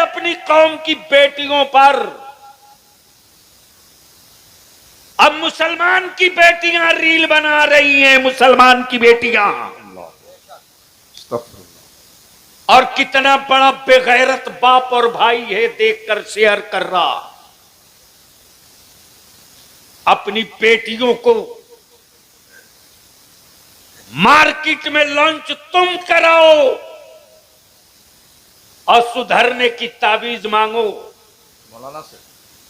अपनी कौम की बेटियों पर। अब मुसलमान की बेटियां रील बना रही हैं, मुसलमान की बेटियां, और कितना बड़ा बेगैरत बाप और भाई है, देखकर शेयर कर रहा। अपनी बेटियों को मार्केट में लॉन्च तुम कराओ और सुधरने की ताबीज मांगो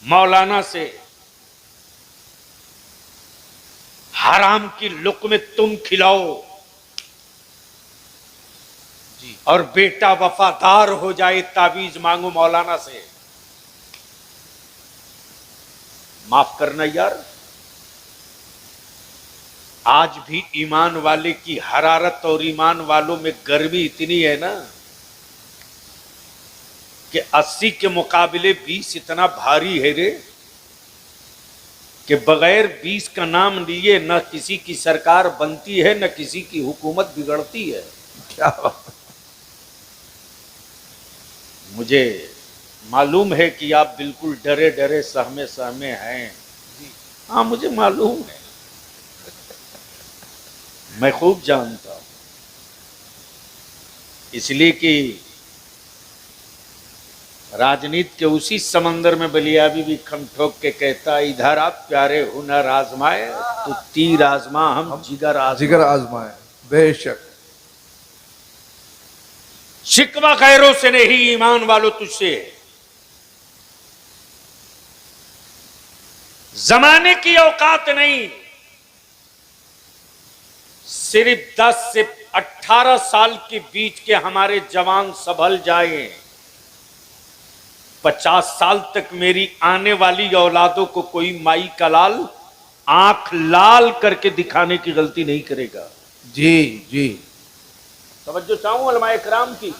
मौलाना से। हराम की लुक़्मे तुम खिलाओ और बेटा वफादार हो जाए, ताबीज मांगो मौलाना से। माफ करना यार, आज भी ईमान वाले की हरारत और ईमान वालों में गर्मी इतनी है ना कि 80 के मुकाबले 20 इतना भारी है रे कि बगैर 20 का नाम लिए न किसी की सरकार बनती है न किसी की हुकूमत बिगड़ती है। क्या मुझे मालूम है कि आप बिल्कुल डरे डरे सहमे सहमे हैं। हाँ मुझे मालूम है, मैं खूब जानता हूं, इसलिए कि राजनीति के उसी समंदर में बलियाबी भी खम ठोक के कहता, इधर आप प्यारे हुनर आजमाए तो तीर आजमा हम जिगर आजमाए। बेशक शिकवा गैरों से नहीं, ईमान वालों तुझसे है। जमाने की औकात नहीं, सिर्फ 10 से 18 साल के बीच के हमारे जवान संभल जाएं, 50 साल तक मेरी आने वाली औलादों को कोई माई का लाल आंख लाल करके दिखाने की गलती नहीं करेगा। जी जी, तवज्जो चाहूं उलमाए किराम की।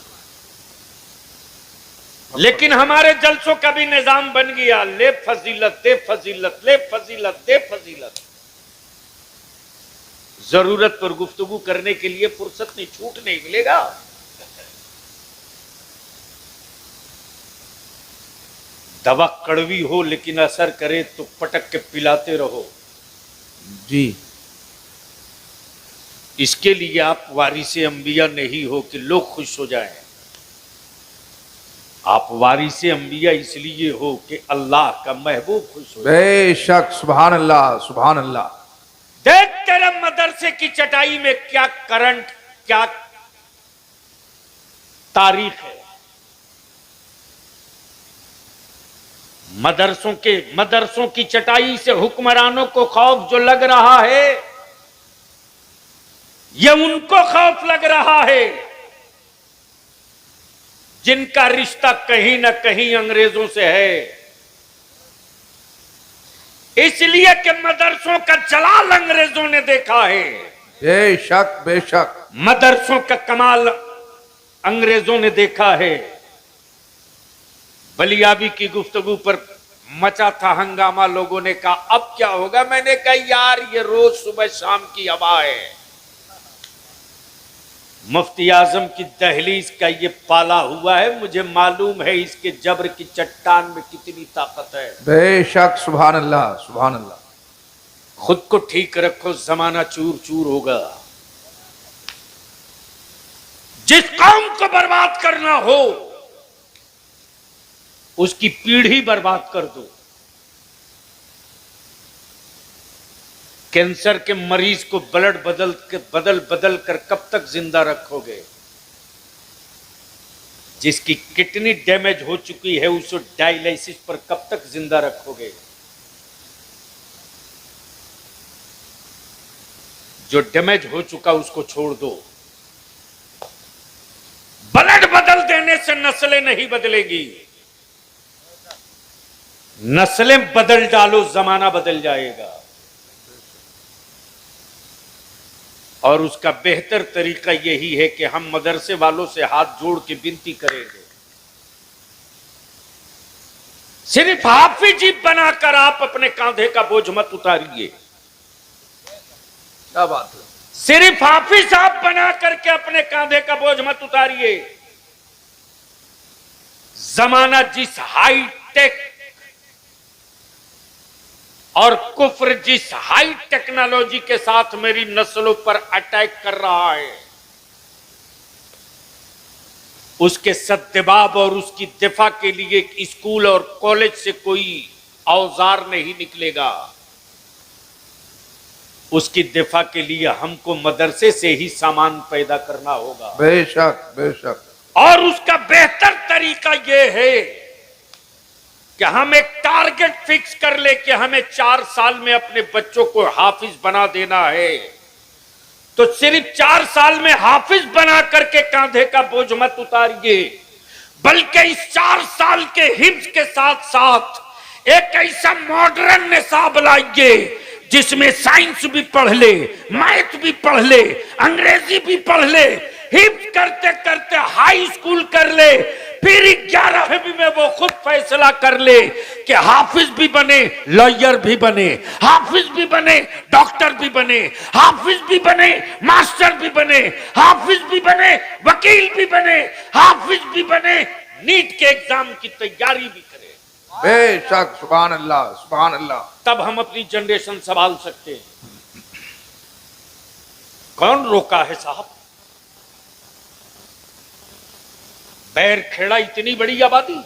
लेकिन हमारे जलसों का भी निजाम बन गया, ले फजीलत दे फजीलत, ले फजीलत दे फजीलत। जरूरत पर गुफ्तगू करने के लिए फुर्सत नहीं, छूट नहीं मिलेगा। दवा कड़वी हो लेकिन असर करे तो पटक के पिलाते रहो जी। इसके लिए आप वारिसे अंबिया नहीं हो कि लोग खुश हो जाएं। आप वारिसे अंबिया इसलिए हो कि अल्लाह का महबूब खुश हो। बेशक, सुभान अल्लाह सुभान अल्लाह। देख तेरे मदरसे की चटाई में क्या करंट, क्या तारीख है। मदरसों की चटाई से हुक्मरानों को खौफ जो लग रहा है, यह उनको खौफ लग रहा है जिनका रिश्ता कहीं ना कहीं अंग्रेजों से है। इसलिए कि मदरसों का जलाल अंग्रेजों ने देखा है। बेशक बेशक, मदरसों का कमाल अंग्रेजों ने देखा है। बलियाबी की गुफ्तगू पर मचा था हंगामा, लोगों ने कहा अब क्या होगा। मैंने कहा यार ये रोज सुबह शाम की हवा है। मुफ्ती आजम की दहलीज का ये पाला हुआ है, मुझे मालूम है इसके जबर की चट्टान में कितनी ताकत है। बेशक, सुभान अल्लाह सुभान अल्लाह। खुद को ठीक रखो, जमाना चूर चूर होगा। जिस कौम को बर्बाद करना हो उसकी पीढ़ी बर्बाद कर दो। कैंसर के मरीज को ब्लड बदल कर कब तक जिंदा रखोगे? जिसकी किडनी डैमेज हो चुकी है उसको डायलिसिस पर कब तक जिंदा रखोगे? जो डैमेज हो चुका उसको छोड़ दो। ब्लड बदल देने से नस्लें नहीं बदलेगी। नस्लें बदल डालो, जमाना बदल जाएगा। और उसका बेहतर तरीका यही है कि हम मदरसे वालों से हाथ जोड़ के विनती करेंगे, सिर्फ हाफिज बनाकर आप अपने कांधे का बोझ मत उतारिए। क्या बात है। सिर्फ हाफिज साहब बना करके अपने कांधे का बोझ मत उतारिए। जमाना जिस हाई टेक और कुफ्र जिस हाई टेक्नोलॉजी के साथ मेरी नस्लों पर अटैक कर रहा है, उसके सद्दबाब और उसकी दिफा के लिए स्कूल और कॉलेज से कोई औजार नहीं निकलेगा। उसकी दिफा के लिए हमको मदरसे से ही सामान पैदा करना होगा। बेशक बेशक। और उसका बेहतर तरीका यह है कि हम एक टारगेट फिक्स कर ले कि हमें 4 साल में अपने बच्चों को हाफिज बना देना है। तो सिर्फ 4 साल में हाफिज बना करके कांधे का बोझ मत उतारिए, बल्कि इस 4 साल के हिफ्ज के साथ साथ एक ऐसा मॉडर्न निसाब लाइए जिसमें साइंस भी पढ़ ले, मैथ भी पढ़ ले, अंग्रेजी भी पढ़ ले, हिफ्ज करते करते हाई स्कूल कर ले, फिर 11वीं में वो खुद फैसला कर ले कि हाफिज भी बने, लॉयर भी बने, हाफिज भी बने, डॉक्टर भी बने, हाफिज भी बने, मास्टर भी बने, हाफिज भी बने, वकील भी बने, हाफिज भी बने, नीट के एग्जाम की तैयारी भी करे। बेशक। सुभान अल्लाह सुभान अल्लाह। तब हम अपनी जनरेशन संभाल सकते हैं। कौन रोका है साहब? बैरखेड़ा इतनी बड़ी आबादी,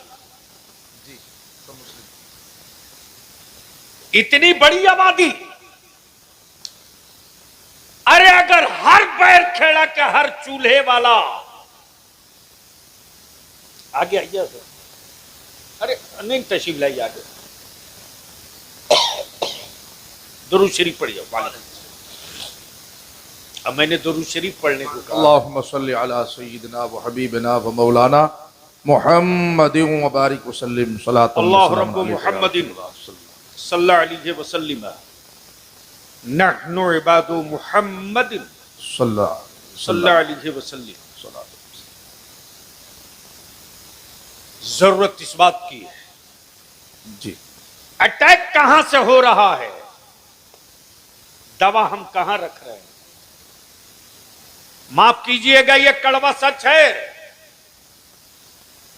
इतनी बड़ी आबादी, अरे अगर हर बैरखेड़ा के हर चूल्हे वाला आगे आइए सर, अरे नहीं तशरीफ लाई आगे, दुरूद शरीफ पढ़िए। अब मैंने दुरूद शरीफ पढ़ने को कहा। अल्लाहुम्मा सल्ली अला सय्यिदिना व हबीबिना व मौलाना मुहम्मदिन व बारिक व सल्लिम सलातन अल्लाहु रब्बु मुहम्मदिन सल्लल्लाहु अलैहि वसल्लम नहनु इबादु मुहम्मदिन सल्लल्लाहु अलैहि वसल्लम। जरूरत इस बात की है जी, अटैक कहां से हो रहा है, दवा हम कहां रख रहे हैं। माफ कीजिएगा, यह कड़वा सच है।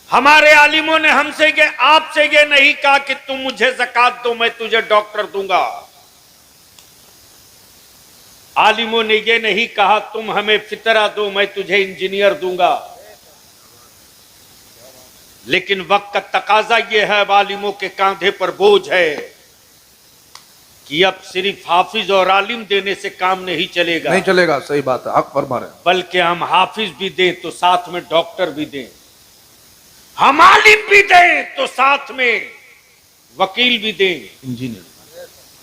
हमारे आलिमों ने हमसे ये आपसे ये नहीं कहा कि तुम मुझे ज़कात दो मैं तुझे डॉक्टर दूंगा। आलिमों ने ये नहीं कहा तुम हमें फितरा दो मैं तुझे इंजीनियर दूंगा। लेकिन वक्त का तकाजा यह है, आलिमों के कांधे पर बोझ है कि अब सिर्फ हाफिज और आलिम देने से काम नहीं चलेगा। नहीं चलेगा, सही बात है, हक फरमा रहे हैं। बल्कि हम हाफिज भी दें तो साथ में डॉक्टर भी दें, हम आलिम भी दें तो साथ में वकील भी दें, इंजीनियर।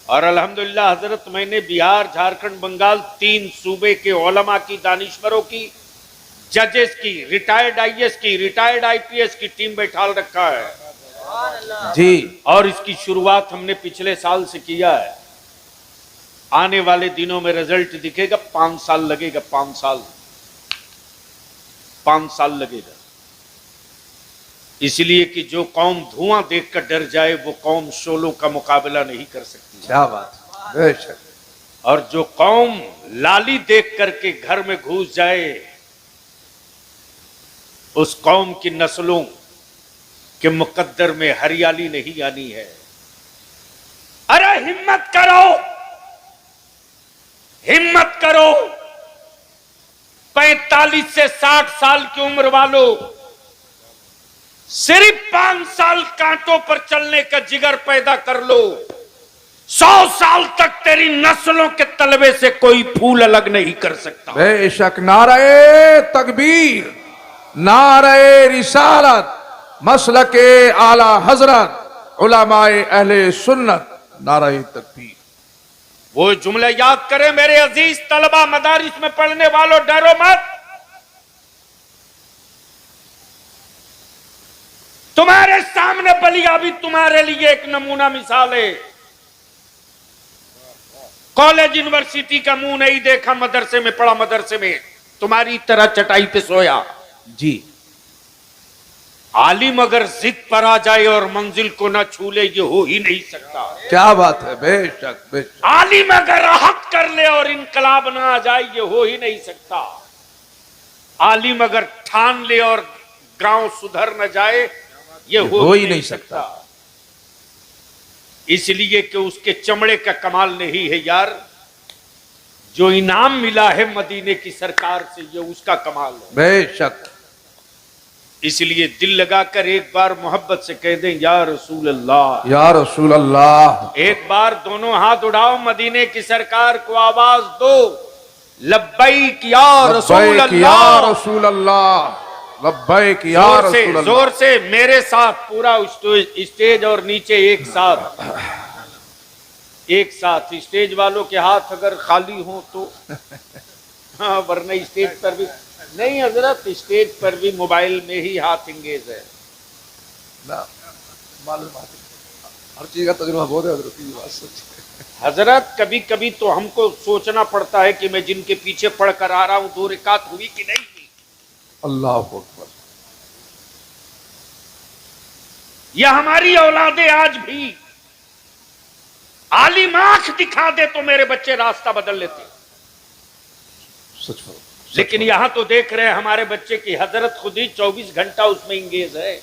और अल्हम्दुलिल्लाह हजरत मैंने बिहार, झारखंड, बंगाल 3 सूबे के उलमा की, दानिश्वरों की, जजेस की, रिटायर्ड आईएएस की, रिटायर्ड आईपीएस की टीम बैठा रखा है जी। और इसकी शुरुआत हमने पिछले साल से किया है। आने वाले दिनों में रिजल्ट दिखेगा। 5 साल लगेगा, 5 साल लगेगा। इसलिए कि जो कौम धुआं देखकर डर जाए वो कौम शोलों का मुकाबला नहीं कर सकती। क्या बात, बेशक। और जो कौम लाली देख करके घर में घुस जाए उस कौम की नस्लों के मुकद्दर में हरियाली नहीं आनी है। अरे हिम्मत करो, हिम्मत करो। 45 से 60 साल की उम्र वालों, सिर्फ 5 साल कांटों पर चलने का जिगर पैदा कर लो। 100 साल तक तेरी नस्लों के तलबे से कोई फूल अलग नहीं कर सकता। बेशक। नारे तकबीर, नारे रिसालत, मसलके आला हजरत, उलमाए अहले सुन्नत, नारे तकबीर। वो जुमले याद करें मेरे अजीज तलबा, मदारिस में पढ़ने वालों, डरो मत। तुम्हारे सामने बलिया भी तुम्हारे लिए एक नमूना मिसाल है। कॉलेज यूनिवर्सिटी का मुंह नहीं देखा, मदरसे में पढ़ा, मदरसे में तुम्हारी तरह चटाई पे सोया। जी। आलिम अगर जिद पर आ जाए और मंजिल को ना छू ले, ये हो ही नहीं सकता। क्या बात है, बेशक बेशक। आलिम अगर राहत कर ले और इनकलाब ना आ जाए, ये हो ही नहीं सकता। आलिम अगर ठान ले और गांव सुधर न जाए, ये हो ही नहीं सकता। इसलिए कि उसके चमड़े का कमाल नहीं है यार, जो इनाम मिला है मदीने की सरकार से, ये उसका कमाल है। बेशक। इसलिए दिल लगाकर एक बार मोहब्बत से कह दें या रसूल अल्लाह, या रसूल अल्लाह। एक बार दोनों हाथ उठाओ, मदीने की सरकार को आवाज दो, लब्बैक या रसूल लब्बैक या अल्लाह। रसूल अल्लाह, लब्बैक या जोर से, रसूल अल्लाह। जोर से मेरे साथ पूरा स्टेज और नीचे एक साथ, एक साथ। स्टेज वालों के हाथ अगर खाली हो तो हाँ, वरना स्टेज पर भी नहीं हजरत, स्टेज पर भी मोबाइल में ही हाथ इंगेज है ना, मालूम बात है। हर चीज का तजुर्बा बहुत है हजरत, ये बात सच है। हजरत कभी कभी तो हमको सोचना पड़ता है कि मैं जिनके पीछे पढ़ कर आ रहा हूं 2 रकात हुई कि नहीं हुई। अल्लाह अकबर। यह हमारी औलादे आज भी, आलिम आंख दिखा दे तो मेरे बच्चे रास्ता बदल लेते, सच करो। लेकिन यहां तो देख रहे हैं हमारे बच्चे की हजरत खुद ही 24 घंटा उसमें इंगेज है,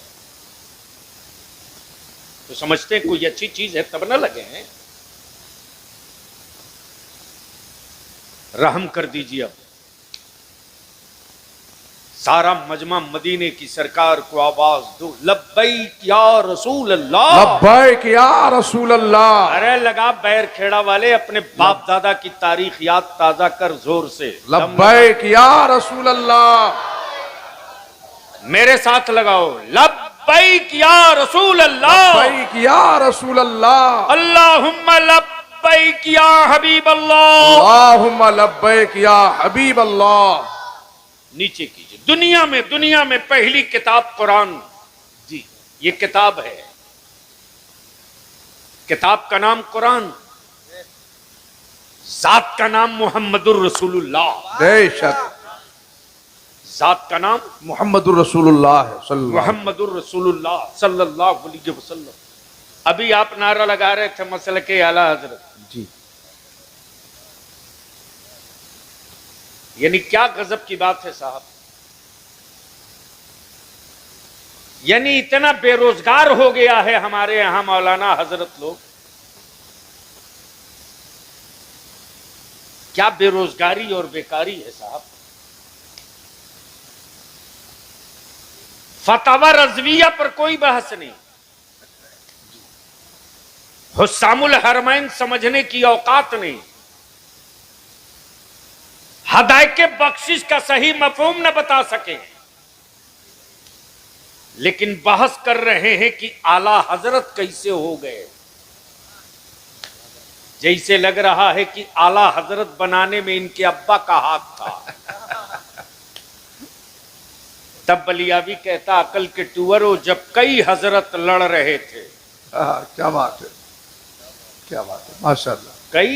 तो समझते हैं कोई अच्छी चीज है तब न लगे हैं। रहम कर दीजिए, अब सारा मजमा मदीने की सरकार को आवाज दो, लब्बैक या रसूल अल्लाह, लब्बैक या रसूल अल्लाह। अरे लगा बैर खेड़ा वाले, अपने बाप दादा की तारीख याद ताजा कर जोर से, लब्बैक या रसूल अल्लाह। मेरे साथ लगाओ, लब्बैक या रसूल अल्लाह, लब्बैक या रसूल अल्लाह। अल्लाहुम्मा लब्बैक या हबीब अल्लाह, अल्लाहुम्मा लब्बैक या हबीब अल्लाह। नीचे कीजिए। दुनिया में पहली किताब कुरान जी, ये किताब है, किताब का नाम कुरान, जात का नाम मोहम्मदुर रसूलुल्लाह, बेशक। जात का नाम मोहम्मदुर रसूलुल्लाह सल्लल्लाहु मोहम्मदुर रसूलुल्लाह सल्लल्लाहु अलैहि वसल्लम। अभी आप नारा लगा रहे थे मसल के आला हजरत जी। यानी क्या गजब की बात है साहब, यानी इतना बेरोजगार हो गया है हमारे यहां मौलाना हजरत लोग, क्या बेरोजगारी और बेकारी है साहब। फतवा रजविया पर कोई बहस नहीं, हुस्सामुल हरमैन समझने की औकात नहीं, हदायके बख्शिश का सही मफहूम न बता सके, लेकिन बहस कर रहे हैं कि आला हजरत कैसे हो गए। जैसे लग रहा है कि आला हजरत बनाने में इनके अब्बा का हाथ था। तब बलियावी कहता, अकल के टूअरों जब कई हजरत लड़ रहे थे। क्या बात है, क्या बात है, माशाअल्लाह। कई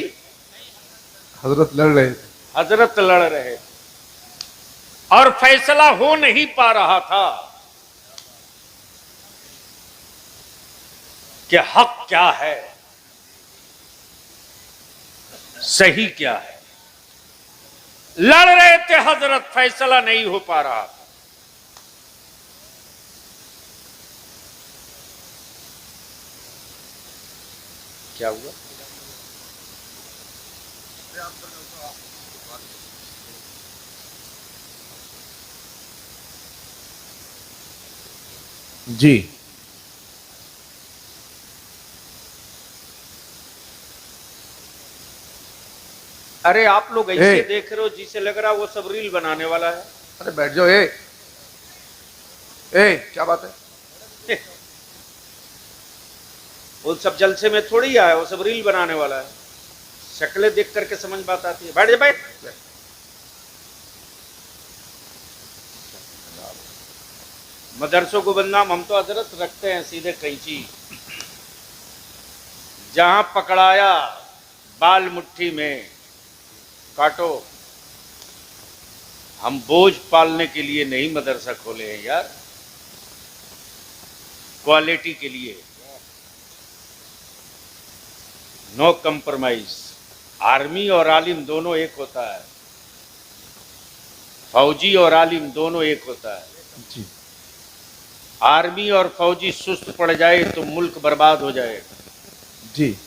हजरत लड़ रहे थे, हजरत लड़ रहे थे और फैसला हो नहीं पा रहा था कि हक क्या है, सही क्या है। लड़ रहे थे हजरत, फैसला नहीं हो पा रहा था। क्या हुआ? जी। अरे आप लोग ऐसे देख रहे हो जिसे लग रहा है वो सब रील बनाने वाला है। अरे बैठ जाओ। क्या बात है? वो सब जलसे में थोड़ी आया, वो सब रील बनाने वाला है। शक्लें देख करके समझ बात आती है। बैठ जा, बैठ। मदरसों को बदनाम हम तो हजरत रखते हैं सीधे कैंची, जहां पकड़ाया बाल मुट्ठी में काटो। हम बोझ पालने के लिए नहीं मदरसा खोले हैं यार, क्वालिटी के लिए। No compromise. आर्मी और आलिम दोनों एक होता है, फौजी और आलिम दोनों एक होता है। जी। आर्मी और फौजी सुस्त पड़ जाए तो मुल्क बर्बाद हो जाए, जी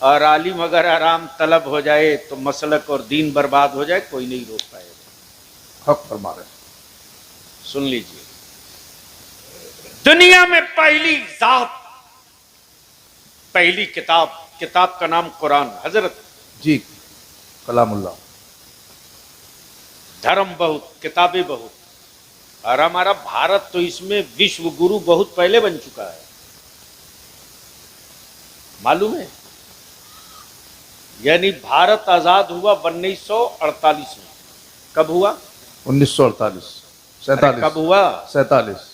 और आलिम अगर आराम तलब हो जाए तो मसलक और दीन बर्बाद हो जाए, कोई नहीं रोक पाएगा। हक फरमा रहे। सुन लीजिए, दुनिया में पहली जात, पहली किताब का नाम कुरान, हजरत। जी कलामुल्लाह। धर्म बहुत, किताबें बहुत, और हमारा भारत तो इसमें विश्व गुरु बहुत पहले बन चुका है, मालूम है? यानी भारत आजाद हुआ 1948 में। कब हुआ? 1948 अरे 47 कब हुआ? 47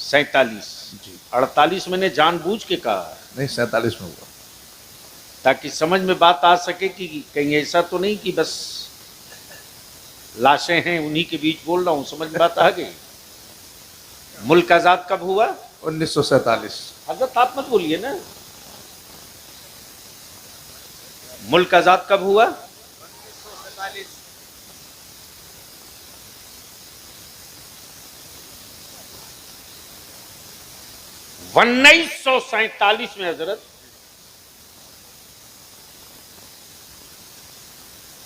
47। जी 48 मैंने जानबूझ के कहा नहीं 47 में हुआ। ताकि समझ में बात आ सके कि कहीं ऐसा तो नहीं कि बस लाशें हैं उन्हीं के बीच बोल रहा हूं, समझ में बात आ गई। मुल्क आजाद कब हुआ? 1947। हजरत आप मत बोलिए ना। मुल्क आजाद कब हुआ? 1947 में हजरत।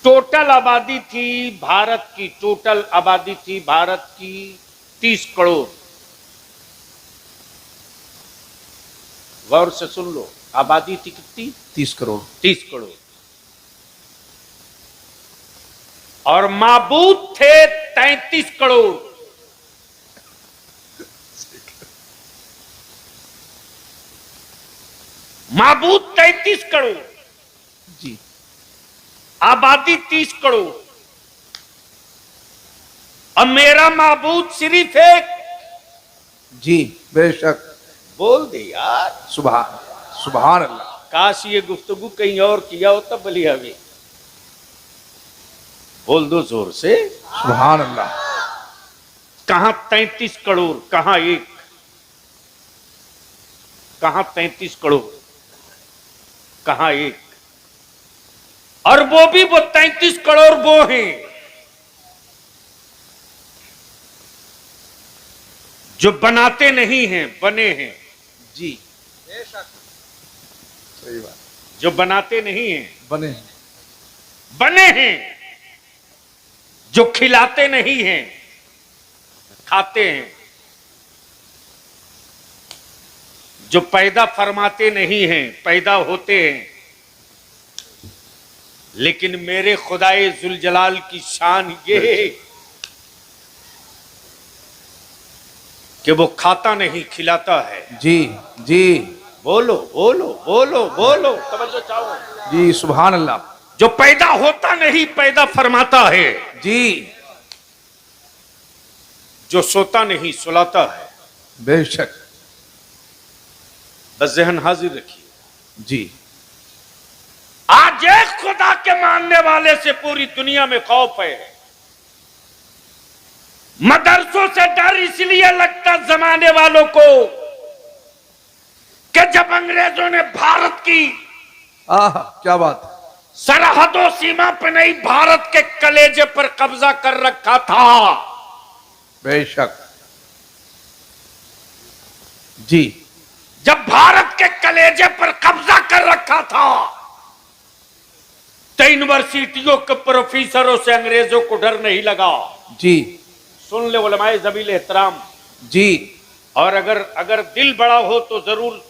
टोटल आबादी थी भारत की, टोटल आबादी थी भारत की 30 करोड़। गौर से सुन लो, आबादी थी कितनी? 30 करोड़। 30 करोड़। और माबूद थे 33 करोड़। माबूद 33 करोड़, जी आबादी 30 करोड़। अब मेरा माबूद सिर्फ एक। जी बेशक। बोल दे यार, सुभान सुभान अल्लाह। काश ये गुफ्तगू कहीं और किया होता बलिया में। बोल दो जोर से, सुभान अल्लाह। कहां 33 करोड़, कहां एक, कहां 33 करोड़, कहां एक। और वो भी वो 33 करोड़ वो हैं जो बनाते नहीं हैं, बने हैं। जी बेशक सही बात। जो बनाते नहीं हैं, बने हैं। बने हैं। जो खिलाते नहीं हैं, खाते हैं। जो पैदा फरमाते नहीं हैं, पैदा होते हैं। लेकिन मेरे खुदाए जुलजलाल की शान ये है कि वो खाता नहीं, खिलाता है। जी जी बोलो बोलो बोलो बोलो, तवज्जो चाहो। जी सुभान अल्लाह। जो पैदा होता नहीं, पैदा फरमाता है। जी जो सोता नहीं, सुलाता है। बेशक। बस जहन हाजिर रखिए। जी आज एक खुदा के मानने वाले से पूरी दुनिया में खौफ है। मदरसों से डर इसलिए लगता जमाने वालों को कि जब अंग्रेजों ने भारत की आह क्या बात। सरहदों सीमा पर नहीं, भारत के कलेजे पर कब्जा कर रखा था। बेशक। जी जब भारत के कलेजे पर कब्जा कर रखा था तो यूनिवर्सिटियों के प्रोफेसरों से अंग्रेजों को डर नहीं लगा। जी सुन ले उलमाए ज़बील एहतराम। जी और अगर दिल बड़ा हो तो जरूर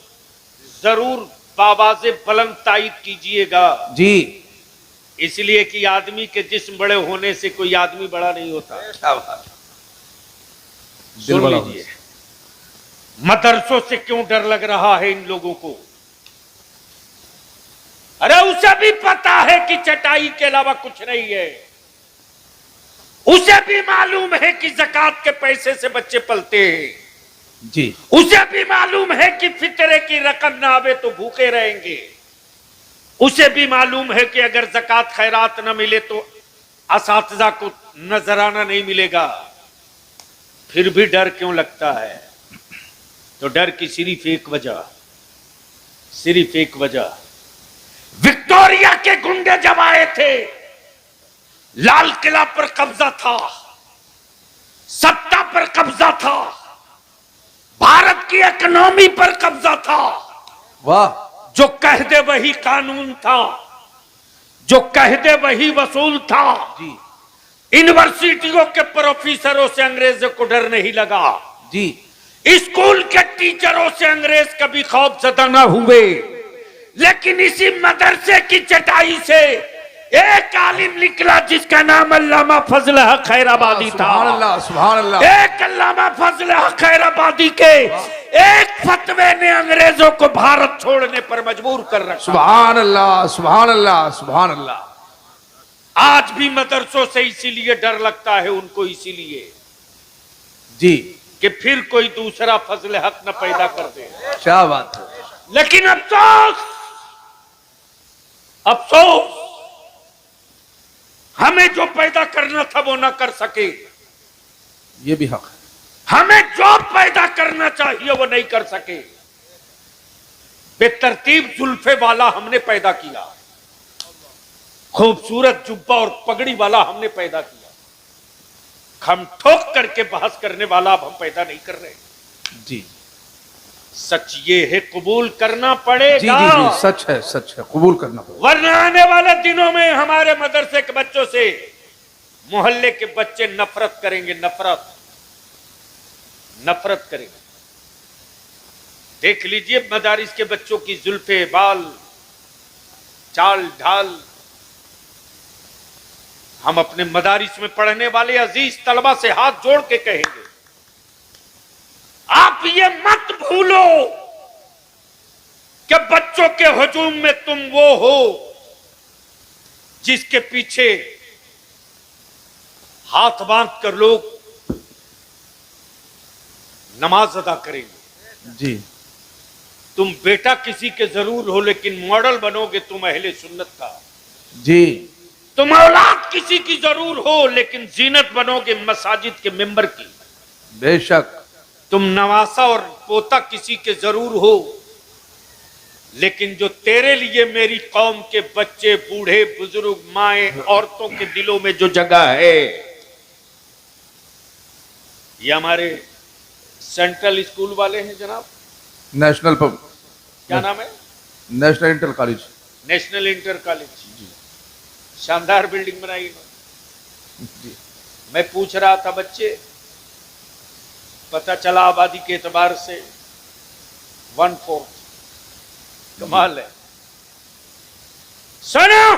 जरूर बाबाज़े बुलंद तायीद कीजिएगा। जी इसलिए कि आदमी के जिस्म बड़े होने से कोई आदमी बड़ा नहीं होता। क्या बात। दिल सुन बड़ा लीजिए, मदरसों से क्यों डर लग रहा है इन लोगों को? अरे उसे भी पता है कि चटाई के अलावा कुछ नहीं है। उसे भी मालूम है कि ज़कात के पैसे से बच्चे पलते हैं। जी उसे भी मालूम है कि फितरे की रकम ना आवे तो भूखे रहेंगे। उसे भी मालूम है कि अगर ज़कात खैरात न मिले तो असातिज़ा को नजराना नहीं मिलेगा। फिर भी डर क्यों लगता है? तो डर की सिर्फ एक वजह, सिर्फ एक वजह। विक्टोरिया के गुंडे जब आए थे, लाल किला पर कब्जा था, सत्ता पर कब्जा था, की इकोनॉमी पर कब्जा था। वाह, जो कह दे वही कानून था, जो कह दे वही वसूल था। जी यूनिवर्सिटियों के प्रोफेसरों से अंग्रेजों को डर नहीं लगा, जी, स्कूल के टीचरों से अंग्रेज कभी खौफजदा न हुए। लेकिन इसी मदरसे की चटाई से एक आलिम निकला जिसका नाम अल्लामा फजल हक खैराबादी था। सुभान अल्लाह, सुभान अल्लाह। एक अल्लामा फजल हक खैराबादी के एक फतवे ने अंग्रेजों को भारत छोड़ने पर मजबूर कर रखा। सुभान अल्लाह, सुभान अल्लाह, सुभान अल्लाह। आज भी मदरसों से इसीलिए डर लगता है उनको, इसीलिए जी, कि फिर कोई दूसरा फजल हक न पैदा कर दे। क्या बात है। लेकिन अफसोस, अफसोस, हमें जो पैदा करना था वो ना कर सके। ये भी हक है। हमें जो पैदा करना चाहिए वो नहीं कर सके। बेतरतीब जुल्फे वाला हमने पैदा किया, खूबसूरत जुब्बा और पगड़ी वाला हमने पैदा किया, हम ठोक करके बहस करने वाला अब हम पैदा नहीं कर रहे। जी सच ये है कबूल करना जी पड़ेगा। जी जी, सच है, सच है, कबूल करना पड़ेगा। वरना आने वाले दिनों में हमारे मदरसे के बच्चों से मोहल्ले के बच्चे नफरत करेंगे, नफरत नफरत करेंगे। देख लीजिए मदारिस के बच्चों की जुल्फे, बाल, चाल ढाल। हम अपने मदारिस में पढ़ने वाले अजीज तलबा से हाथ जोड़ के कहेंगे, आप ये मत भूलो कि बच्चों के हुजूम में तुम वो हो जिसके पीछे हाथ बांध कर लोग नमाज अदा करेंगे। जी तुम बेटा किसी के जरूर हो, लेकिन मॉडल बनोगे तुम अहले सुन्नत का। जी, तुम औलाद किसी की जरूर हो, लेकिन जीनत बनोगे मसाजिद के मेंबर की। बेशक। तुम नवासा और पोता किसी के जरूर हो, लेकिन जो तेरे लिए मेरी कौम के बच्चे, बूढ़े, बुजुर्ग, माएं, औरतों के दिलों में जो जगह है, ये हमारे सेंट्रल स्कूल वाले हैं जनाब। नेशनल क्या नाम है? National inter college. National inter college. शानदार बिल्डिंग बनाई इन्होंने। जी मैं पूछ रहा था बच्चे, पता चला आबादी के एतबार से 1/4। कमाल है। सुनो,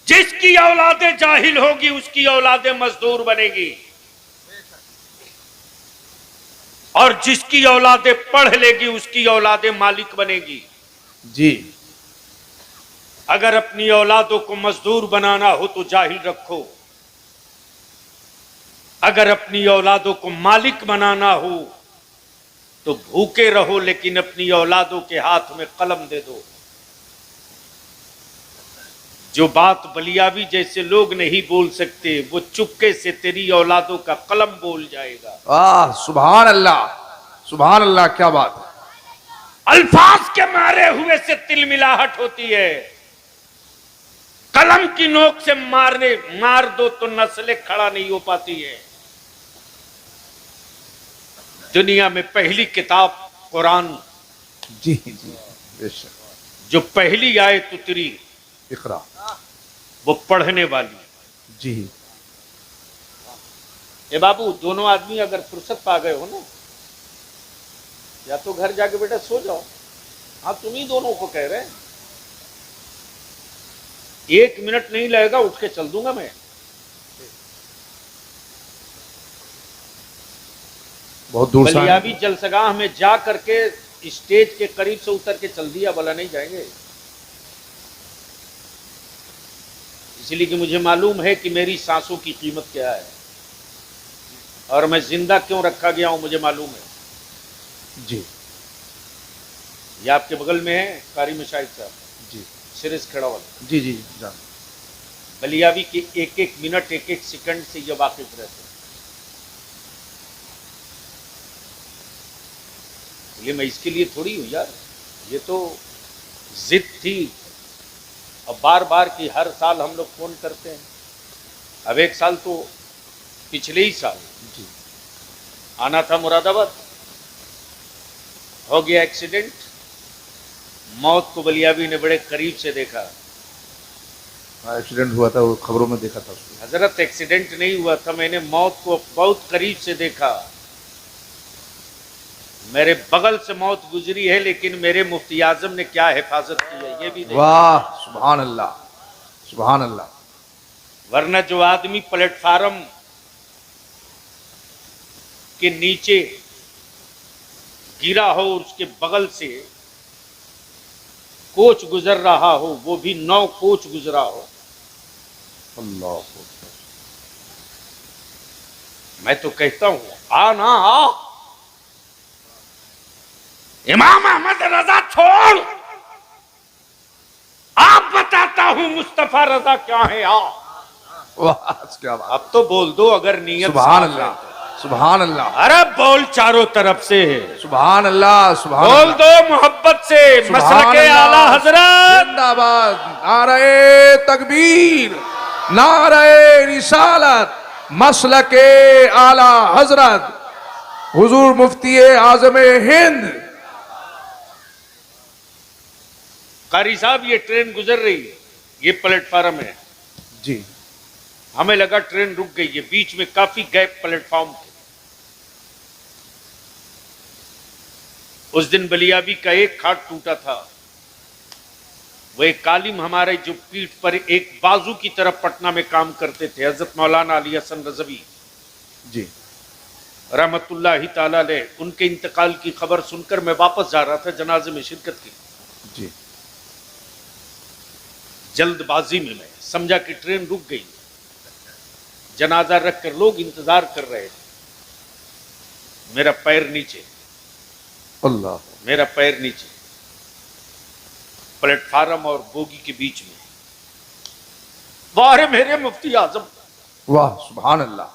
जिसकी औलादे जाहिल होगी उसकी औलादे मजदूर बनेगी, और जिसकी औलादे पढ़ लेगी उसकी औलादे मालिक बनेगी। जी, अगर अपनी औलादों को मजदूर बनाना हो तो जाहिल रखो, अगर अपनी औलादों को मालिक बनाना हो तो भूखे रहो, लेकिन अपनी औलादों के हाथ में कलम दे दो। जो बात बलियावी जैसे लोग नहीं बोल सकते, वो चुपके से तेरी औलादों का कलम बोल जाएगा। वाह, सुभान अल्लाह, सुभान अल्लाह, क्या बात है। अल्फाज के मारे हुए से तिलमिलाहट होती है, कलम की नोक से मार दो तो नस्लें खड़ा नहीं हो पाती है। दुनिया में पहली किताब कुरान, जी जी, बेशक। जो पहली आयत उतरी इकरा, वो पढ़ने वाली। जी ए बाबू, दोनों आदमी अगर फुर्सत पा गए हो ना, या तो घर जाके बेटा सो जाओ। हाँ, तुम ही दोनों को कह रहे हैं। 1 मिनट नहीं लगेगा, उठ के चल दूंगा मैं। बहुत दूर से आए। बलियावी जलसगाह में जा करके स्टेज के करीब से उतर के चल दिया, भला नहीं जाएंगे। इसलिए कि मुझे मालूम है कि मेरी सांसों की कीमत क्या है, और मैं जिंदा क्यों रखा गया हूं मुझे मालूम है। जी, ये आपके बगल में है कारी मशाइख साहब, जी सिरिस खड़ा वाला। जी जी, जान। बलियावी के एक एक मिनट, एक एक सेकंड से ये वाकिफ रहते हैं। इसलिए मैं इसके लिए थोड़ी हूं यार, ये तो जिद थी। अब बार बार की हर साल हम लोग फोन करते हैं। अब एक साल तो पिछले ही साल जी आना था मुरादाबाद, हो गया एक्सीडेंट, मौत को बलियाबी ने बड़े करीब से देखा। एक्सीडेंट हुआ था, वो खबरों में देखा था उसको। हजरत एक्सीडेंट नहीं हुआ था, मैंने मौत को बहुत करीब से देखा। मेरे बगल से मौत गुजरी है, लेकिन मेरे मुफ्ती आजम ने क्या हिफाजत की है ये भी देखा। वाह, सुभान अल्लाह, सुभान अल्लाह। वरना जो आदमी प्लेटफार्म के नीचे गिरा हो, उसके बगल से कोच गुजर रहा हो, वो भी 9 कोच गुजरा हो। अल्लाह, मैं तो कहता हूं आ ना आ, इमाम अहमद रजा छोड़, आप बताता हूं मुस्तफा रजा क्या है। आ वाह, क्या बात। अब तो बोल दो अगर नियत सुभान साफ है अल्लाह, तो। सुभान अल्लाह, अरे बोल चारों तरफ से, सुभान अल्लाह, सुभान बोल अल्लाह। दो मोहब्बत से, मसलके आला हजरत जिंदाबाद। नारे तकबीर, नारे रिसालत, मसलके आला हजरत हुजूर मुफ्ती आजम हिंद। कारी साहब ये ट्रेन गुजर रही है, ये प्लेटफार्म है। जी, हमें लगा ट्रेन रुक गई है, बीच में काफी गैप प्लेटफॉर्म थे। उस दिन बलियाबी का एक खाट टूटा था। वो एक कालिम हमारे जो पीठ पर एक बाजू की तरफ पटना में काम करते थे, हजरत मौलाना अली हसन रजवी जी, रहमतुल्लाहि ताला अलैह, उनके इंतकाल की खबर सुनकर मैं वापस जा रहा था जनाजे में शिरकत की। जी, जल्दबाजी में मैं समझा कि ट्रेन रुक गई, जनाजा रखकर लोग इंतजार कर रहे थे। मेरा पैर नीचे, अल्लाह, मेरा पैर नीचे, प्लेटफार्म और बोगी के बीच में। वाह मेरे मुफ्ती आजम, वाह, सुभान अल्लाह।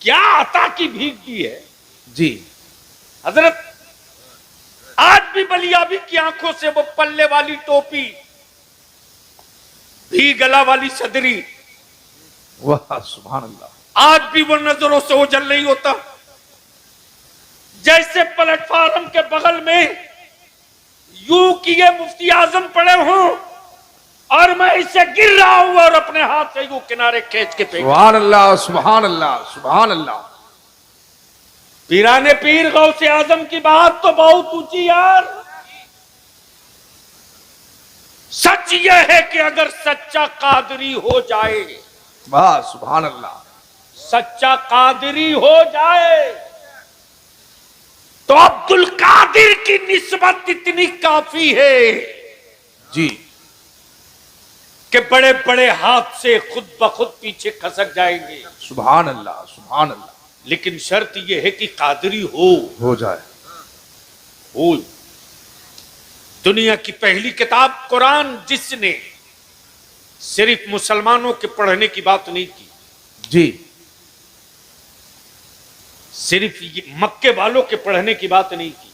क्या अता की भीख दी है जी, हजरत। आज भी बलियाबी की आंखों से वो पल्ले वाली टोपी, भी गला वाली सदरी, वाह, सुभान अल्लाह। आज भी वो नजरों से ओझल नहीं होता। जैसे प्लेटफार्म के बगल में यूं किए मुफ्ती आजम पड़े हों और मैं इससे गिर रहा हूं और अपने हाथ से यूं किनारे खींच के फेंक। सुभान अल्लाह, सुभान अल्लाह, सुभान अल्लाह। पीराने पीर गौसे आजम की बात तो बहुत ऊंची यार। सच यह है कि अगर सच्चा कादरी हो जाए, वाह, सुभान अल्लाह। सच्चा कादरी हो जाए तो अब्दुल कादिर की निस्बत इतनी काफी है जी, कि बड़े बड़े हाथ से खुद ब खुद पीछे खसक जाएंगे। सुभान अल्लाह, सुभान अल्लाह। लेकिन शर्त यह है कि कादरी हो जाए। हो। दुनिया की पहली किताब कुरान, जिसने सिर्फ मुसलमानों के पढ़ने की बात नहीं की, जी, सिर्फ मक्के वालों के पढ़ने की बात नहीं की,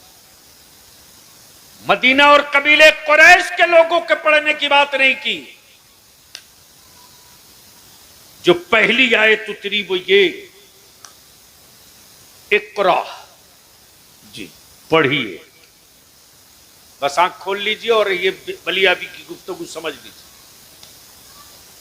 मदीना और कबीले कुरैश के लोगों के पढ़ने की बात नहीं की। जो पहली आयत उतरी वो ये, इक़रा, जी, पढ़िए। बस आंख खोल लीजिए और ये बलियाबी की गुफ्तगू समझ लीजिए।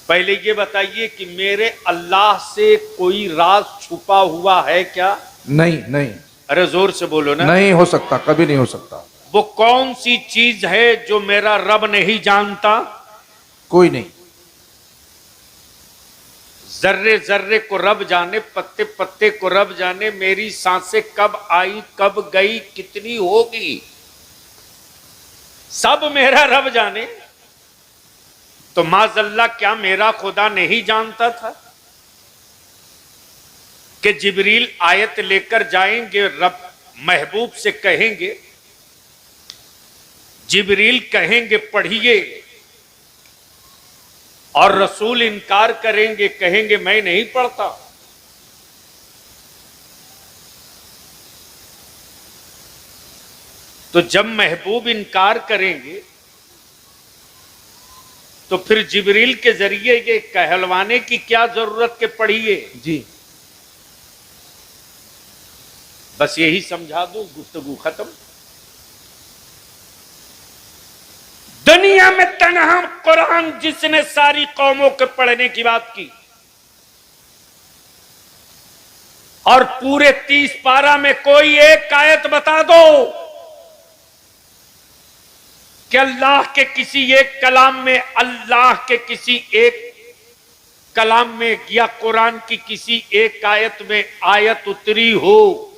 पहले ये बताइए कि मेरे अल्लाह से कोई राज छुपा हुआ है क्या? नहीं, नहीं, अरे जोर से बोलो ना। नहीं हो सकता, कभी नहीं हो सकता। वो कौन सी चीज है जो मेरा रब नहीं जानता? कोई नहीं। जर्रे जर्रे को रब जाने, पत्ते पत्ते को रब जाने, मेरी सांसें कब आई कब गई कितनी होगी, सब मेरा रब जाने। तो माजल्ला क्या मेरा खुदा नहीं जानता था कि जिब्रील आयत लेकर जाएंगे, रब महबूब से कहेंगे, जिब्रील कहेंगे पढ़िए, और रसूल इनकार करेंगे, कहेंगे मैं नहीं पढ़ता। तो जब महबूब इनकार करेंगे तो फिर जिब्रील के जरिए ये कहलवाने की क्या जरूरत के पढ़िए। जी, बस यही समझा दूं, गुफ्तगू खत्म। तन्हा कुरान जिसने सारी कौमों के पढ़ने की बात की, और पूरे 30 पारा में कोई एक आयत बता दो कि अल्लाह के किसी एक कलाम में, अल्लाह के किसी एक कलाम में या कुरान की किसी एक आयत में आयत उतरी हो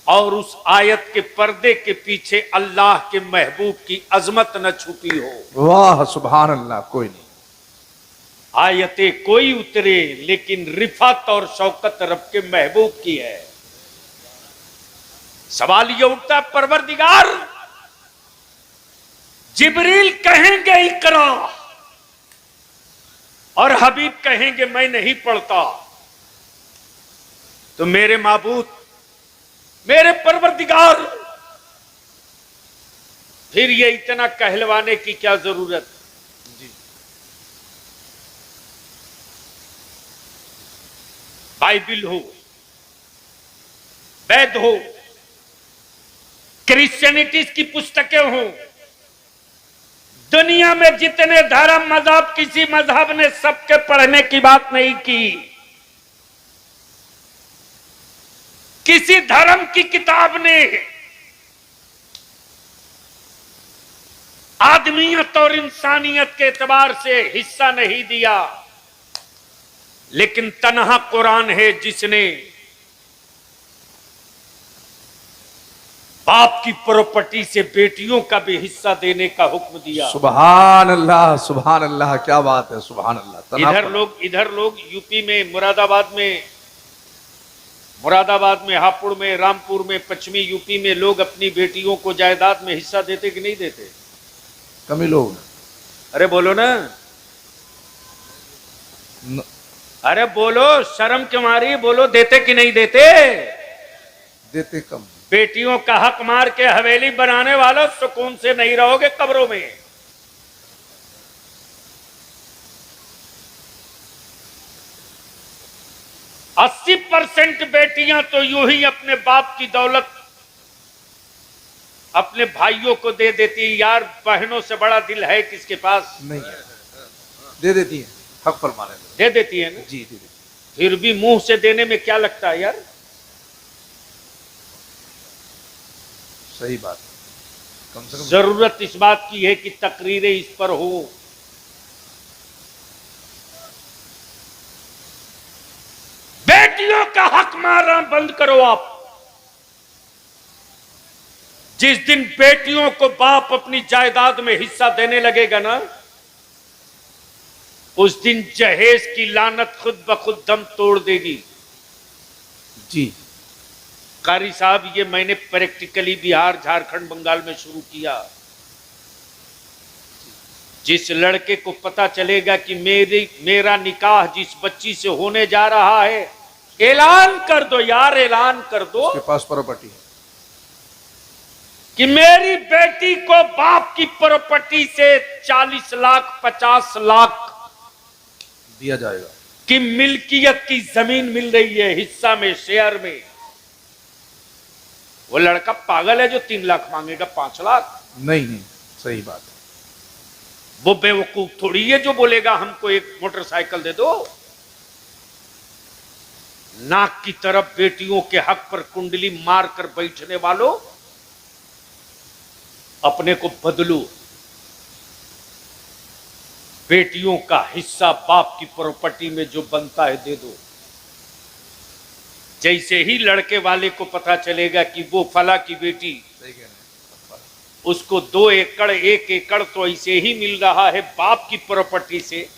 और उस आयत के पर्दे के पीछे अल्लाह के महबूब की अजमत न छुपी हो। वाह सुभान अल्लाह, कोई नहीं। आयतें कोई उतरे लेकिन रिफत और शौकत रब के महबूब की है। सवाल यह उठता है, परवरदिगार, जिब्रील कहेंगे इकरा और हबीब कहेंगे मैं नहीं पढ़ता, तो मेरे माबूद, मेरे परवरदिगार, फिर ये इतना कहलवाने की क्या जरूरत? जी। बाइबिल हो, वेद हो, क्रिश्चियनिटीज की पुस्तकें हो, दुनिया में जितने धर्म मजहब, किसी मजहब ने सबके पढ़ने की बात नहीं की। किसी धर्म की किताब ने आदमियत और इंसानियत के एतबार से हिस्सा नहीं दिया, लेकिन तन्हा कुरान है जिसने बाप की प्रॉपर्टी से बेटियों का भी हिस्सा देने का हुक्म दिया। सुभान अल्लाह, क्या बात है, सुभान अल्लाह। इधर लोग यूपी में, मुरादाबाद में, हापुड़ में, रामपुर में, पश्चिमी यूपी में लोग अपनी बेटियों को जायदाद में हिस्सा देते कि नहीं देते? कम ही लोग। अरे बोलो ना, अरे बोलो, शर्म क्यों मारी, बोलो, देते कि नहीं देते? देते कम। बेटियों का हक मार के हवेली बनाने वालों, सुकून से नहीं रहोगे कब्रों में। 80% बेटियां तो यूं ही अपने बाप की दौलत अपने भाइयों को दे देती। यार, बहनों से बड़ा दिल है किसके पास? नहीं है, दे देती है, हक फरमाने दे देती है ना। जी, दे देती। फिर भी मुंह से देने में क्या लगता है यार? सही बात, कम से कम जरूरत इस बात की है कि तकरीरें इस पर हो। बेटियों का हक मारना बंद करो आप। जिस दिन बेटियों को बाप अपनी जायदाद में हिस्सा देने लगेगा ना, उस दिन जहेज की लानत खुद ब खुद दम तोड़ देगी। जी। कारी साहब, ये मैंने प्रैक्टिकली बिहार, झारखंड, बंगाल में शुरू किया। जिस लड़के को पता चलेगा कि मेरा निकाह जिस बच्ची से होने जा रहा है, ऐलान कर दो यार, ऐलान कर दो उसके पास प्रॉपर्टी है कि मेरी बेटी को बाप की प्रॉपर्टी से 40 लाख 50 लाख दिया जाएगा की मिल्कियत की जमीन मिल रही है, हिस्सा में, शेयर में। वो लड़का पागल है जो 3 लाख मांगेगा 5 लाख। नहीं, सही बात है। वो बेवकूफ थोड़ी है जो बोलेगा हमको एक मोटरसाइकिल दे दो। नाक की तरफ बेटियों के हक पर कुंडली मारकर बैठने वालों, अपने को बदलो। बेटियों का हिस्सा बाप की प्रॉपर्टी में जो बनता है दे दो। जैसे ही लड़के वाले को पता चलेगा कि वो फला की बेटी, उसको 2 एकड़ 1 एकड़ तो ऐसे ही मिल रहा है बाप की प्रॉपर्टी से,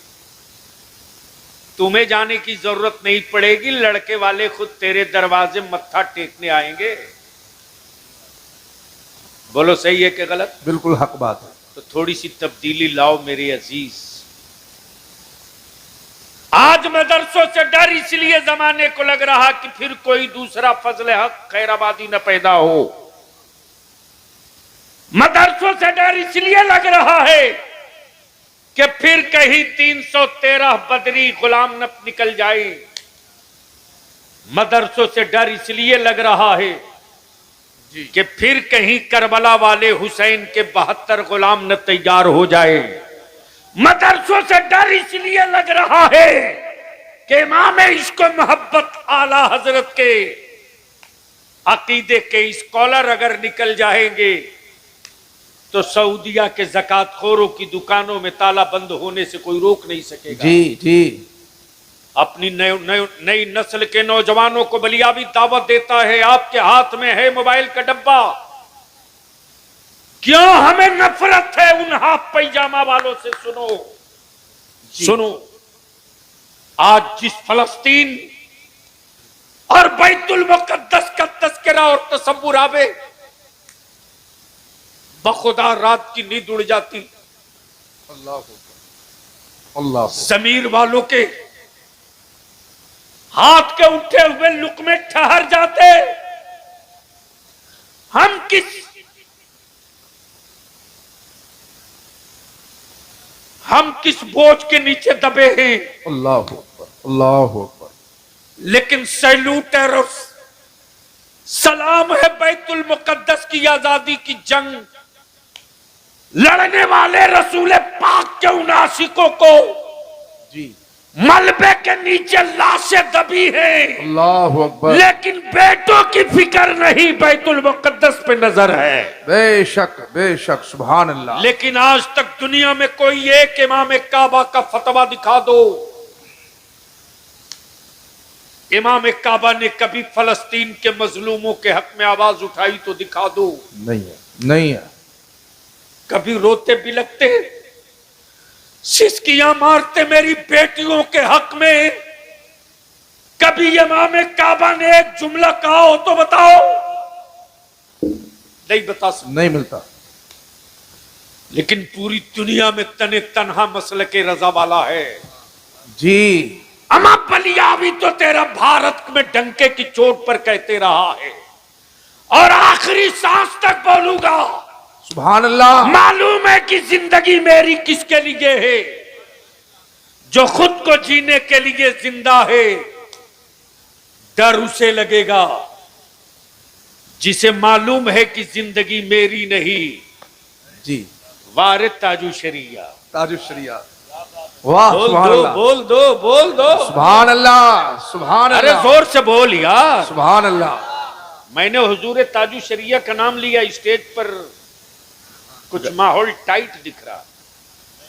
तुम्हें जाने की जरूरत नहीं पड़ेगी। लड़के वाले खुद तेरे दरवाजे मत्था टेकने आएंगे। बोलो, सही है कि गलत? बिल्कुल हक बात है। तो थोड़ी सी तब्दीली लाओ मेरे अजीज। आज मदरसों से डर इसलिए जमाने को लग रहा कि फिर कोई दूसरा फजल हक खैराबादी न पैदा हो। मदरसों से डर इसलिए लग रहा है कि फिर कहीं 313 बदरी गुलाम न निकल जाए। मदरसों से डर इसलिए लग रहा है जी। कि फिर कहीं करबला वाले हुसैन के 72 गुलाम न तैयार हो जाए। मदरसों से डर इसलिए लग रहा है कि इमाम इश्क मोहब्बत आला हजरत के अकीदे के स्कॉलर अगर निकल जाएंगे तो सऊदिया के ज़कात खोरों की दुकानों में ताला बंद होने से कोई रोक नहीं सकेगा। जी जी। अपनी नई नस्ल के नौजवानों को बलियाबी दावत देता है, आपके हाथ में है मोबाइल का डब्बा। क्यों हमें नफरत है उन हाफ पैजामा वालों से? सुनो सुनो, आज जिस फलस्तीन और बैतुल मुकद्दस का तस्करा और तसव्वुर आवे, बखुदा रात की नींद उड़ जाती। अल्लाह जमीर वालों के हाथ के उठे हुए लुकमे ठहर जाते। हम किस बोझ के नीचे दबे हैं। अल्लाह अकबर, अल्लाह अकबर। लेकिन सैल्यूटर और सलाम है बैतुल मुकद्दस की आजादी की जंग लड़ने वाले रसूल पाक के उन आशिकों को। जी। मलबे के नीचे लाशें दबी हैं, अल्लाह अकबर। लेकिन बेटों की फिक्र नहीं, बैतुल मुकद्दस पे नजर है। बेशक बेशक, सुभान अल्लाह। लेकिन आज तक दुनिया में कोई एक इमाम काबा का फतवा दिखा दो। इमाम काबा ने कभी फलस्तीन के मजलूमों के हक में आवाज उठाई तो दिखा दो। नहीं है, नहीं है। कभी रोते बिलखते सिसकियां मारते मेरी बेटियों के हक में, कभी इमाम काबा ने एक जुमला कहा हो तो बताओ? नहीं बता सकते, नहीं मिलता। लेकिन पूरी दुनिया में तने तनहा मसल के रजा वाला है। जी। अमा बलियावी तो तेरा भारत में डंके की चोट पर कहते रहा है और आखिरी सांस तक बोलूंगा। सुभान अल्लाह। मालूम है कि जिंदगी मेरी किसके लिए है? जो खुद को जीने के लिए जिंदा है। डर उसे लगेगा जिसे मालूम है कि जिंदगी मेरी नहीं। जी। वारे ताजु शरिया, ताजुश शरिया। वाह, बोल सुभान दो अल्लाह। बोल दो बोल दो। सुभान अल्लाह, सुभान अरे अल्लाह। जोर से बोल यार। सुभान अल्लाह। मैंने हुजूर ताजु शरिया का नाम लिया, स्टेज पर कुछ माहौल टाइट दिख रहा।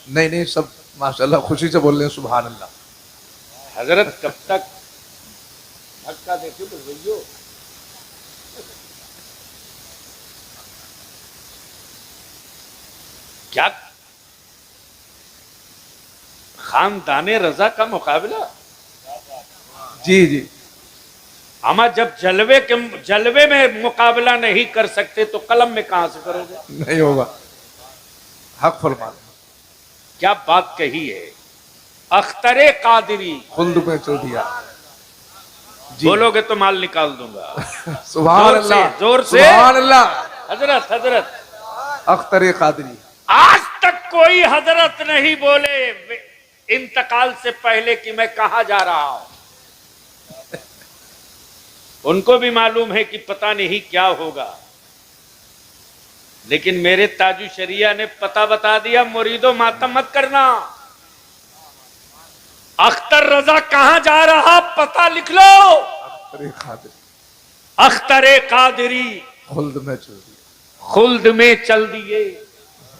नहीं नहीं, सब माशाल्लाह खुशी से बोल रहे हैं। सुभान अल्लाह। हजरत कब तक धक्का देते तो भैया क्या खानदाने रजा का मुकाबला? जी जी। हम जब जलवे में मुकाबला नहीं कर सकते तो कलम में कहां से करोगे? नहीं होगा। हक फरमा। क्या बात कही है। अख्तरे कादरी, खुल्द में चल दिया। जी। बोलोगे तो माल निकाल दूंगा। सुभान जोर से, अल्लाह, जोर से। सुभान अल्लाह। हजरत हजरत अख्तरे कादरी। आज तक कोई हजरत नहीं बोले इंतकाल से पहले कि मैं कहां जा रहा हूं। उनको भी मालूम है कि पता नहीं क्या होगा, लेकिन मेरे ताजु शरिया ने पता बता दिया। मुरीदो मातम मत करना। अख्तर रजा कहां जा रहा पता लिख लो। अख्तरे कादरी। अख्तरे कादरी, खुल्द में चल दिया। खुल्द में चल दिए।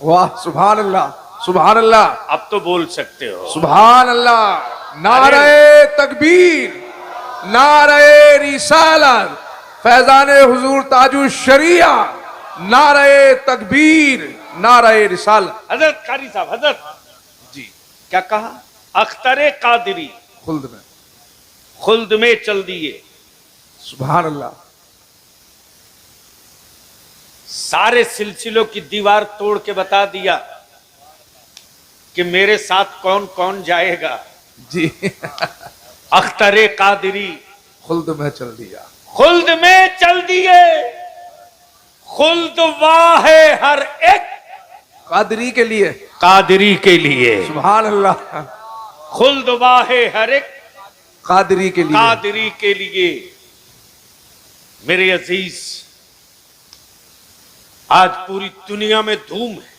वाह, सुभान अल्लाह, सुभान अल्लाह। अब तो बोल सकते हो। सुभान अल्लाह। नारे तकबीर, नारे रिसालत, फैजाने हुजूर ताजु शरिया, नारे तकबीर, नारे रिसालत। हजरत कारी साहब, हजरत जी। क्या कहा? अख्तरे कादरी, खुल्द में चल दिए। सुभान अल्लाह। सारे सिलसिलों की दीवार तोड़ के बता दिया कि मेरे साथ कौन कौन जाएगा। जी। अख्तरे कादरी, खुल्द में चल दिया। खुल्द में चल दिए। खुल्द वाह है हर एक कादरी के लिए, कादरी के लिए। सुभान अल्लाह। खुल्द वाह है हर एक कादरी के लिए, कादरी के लिए। मेरे अजीज, आज पूरी दुनिया में धूम है